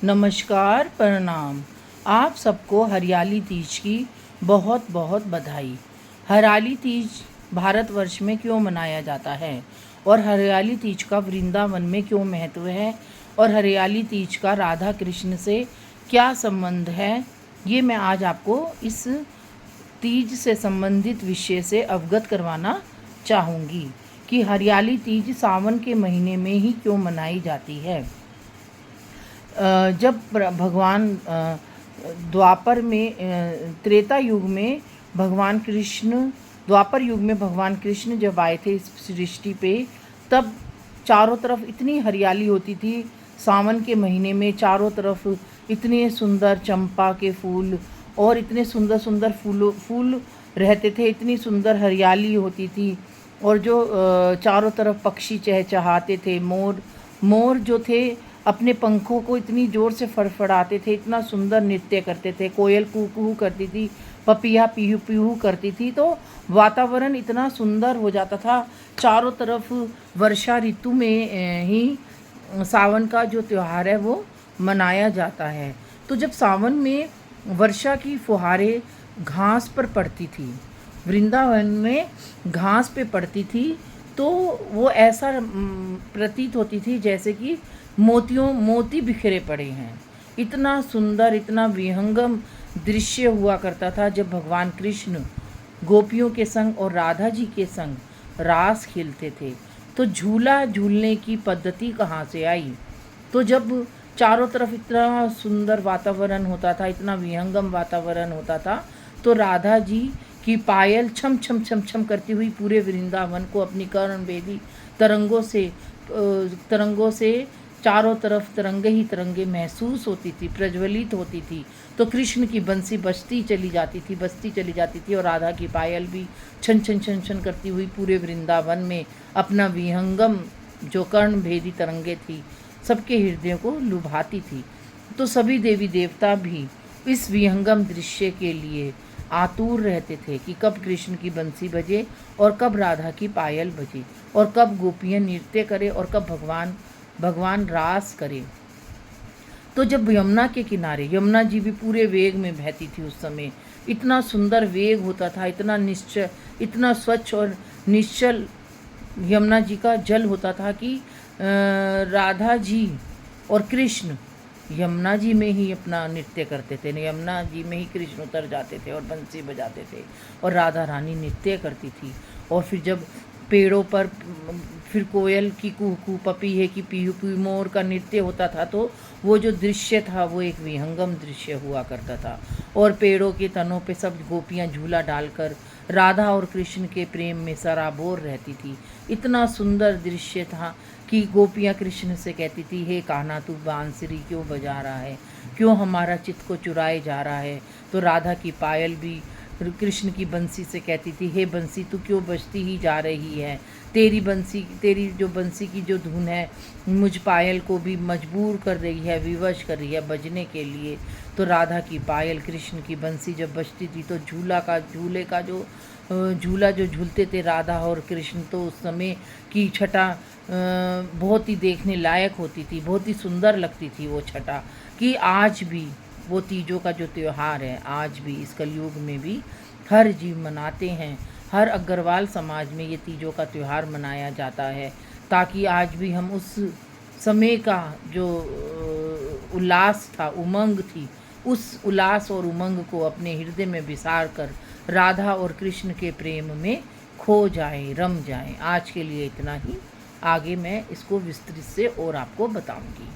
नमस्कार, प्रणाम। आप सबको हरियाली तीज की बहुत बहुत बधाई। हरियाली तीज भारतवर्ष में क्यों मनाया जाता है और हरियाली तीज का वृंदावन में क्यों महत्व है और हरियाली तीज का राधा कृष्ण से क्या संबंध है, ये मैं आज आपको इस तीज से संबंधित विषय से अवगत करवाना चाहूँगी कि हरियाली तीज सावन के महीने में ही क्यों मनाई जाती है। जब भगवान द्वापर में त्रेता युग में भगवान कृष्ण द्वापर युग में भगवान कृष्ण जब आए थे इस सृष्टि पे, तब चारों तरफ इतनी हरियाली होती थी। सावन के महीने में चारों तरफ इतने सुंदर चंपा के फूल और इतने सुंदर सुंदर फूल रहते थे, इतनी सुंदर हरियाली होती थी। और जो चारों तरफ पक्षी चहचहाते थे, मोर जो थे अपने पंखों को इतनी ज़ोर से फड़फड़ाते थे, इतना सुंदर नृत्य करते थे। कोयल कू करती थी, पपिया पीहू पीहू करती थी, तो वातावरण इतना सुंदर हो जाता था। चारों तरफ वर्षा ऋतु में ही सावन का जो त्यौहार है वो मनाया जाता है। तो जब सावन में वर्षा की फुहारें घास पर पड़ती थी, वृंदावन में घास पे पड़ती थी, तो वो ऐसा प्रतीत होती थी जैसे कि मोती बिखरे पड़े हैं। इतना सुंदर, इतना विहंगम दृश्य हुआ करता था जब भगवान कृष्ण गोपियों के संग और राधा जी के संग रास खेलते थे। तो झूला झूलने की पद्धति कहाँ से आई? तो जब चारों तरफ इतना सुंदर वातावरण होता था, इतना विहंगम वातावरण होता था, तो राधा जी की पायल छम छम छम छम करती हुई पूरे वृंदावन को अपनी कर्णवेदी तरंगों से चारों तरफ तरंगे ही तरंगे महसूस होती थी, प्रज्वलित होती थी। तो कृष्ण की बंसी बजती चली जाती थी और राधा की पायल भी छन छन छन छन करती हुई पूरे वृंदावन में अपना विहंगम जो कर्णभेदी तरंगे थी सबके हृदयों को लुभाती थी। तो सभी देवी देवता भी इस विहंगम दृश्य के लिए आतुर रहते थे कि कब कृष्ण की बंसी बजे और कब राधा की पायल बजे और कब गोपियाँ नृत्य करे और कब भगवान रास करे। तो जब यमुना के किनारे, यमुना जी भी पूरे वेग में बहती थी उस समय, इतना सुंदर वेग होता था, इतना स्वच्छ और निश्चल यमुना जी का जल होता था कि राधा जी और कृष्ण यमुना जी में ही अपना नृत्य करते थे। यमुना जी में ही कृष्ण उतर जाते थे और बंसी बजाते थे और राधा रानी नृत्य करती थी। और फिर जब पेड़ों पर फिर कोयल की कू पपीहे की पीहू पीहू, मोर का नृत्य होता था, तो वो जो दृश्य था वो एक विहंगम दृश्य हुआ करता था। और पेड़ों के तनों पे सब गोपियाँ झूला डालकर राधा और कृष्ण के प्रेम में सराबोर रहती थी। इतना सुंदर दृश्य था कि गोपियाँ कृष्ण से कहती थी, हे कान्हा तू बांसुरी क्यों बजा रहा है, क्यों हमारा चित्त को चुराए जा रहा है। तो राधा की पायल भी कृष्ण की बंसी से कहती थी, हे बंसी तू क्यों बजती ही जा रही है, तेरी जो बंसी की जो धुन है मुझ पायल को भी मजबूर कर रही है, विवश कर रही है बजने के लिए। तो राधा की पायल, कृष्ण की बंसी जब बजती थी तो झूला जो झूलते थे राधा और कृष्ण, तो उस समय की छटा बहुत ही देखने लायक होती थी, बहुत ही सुंदर लगती थी वो छटा। कि आज भी वो तीजों का जो त्यौहार है, आज भी इस कलयुग में भी हर जीव मनाते हैं। हर अग्रवाल समाज में ये तीजों का त्यौहार मनाया जाता है, ताकि आज भी हम उस समय का जो उल्लास था, उमंग थी, उस उल्लास और उमंग को अपने हृदय में विसार कर राधा और कृष्ण के प्रेम में खो जाएं, रम जाएं। आज के लिए इतना ही, आगे मैं इसको विस्तृत से और आपको बताऊंगी।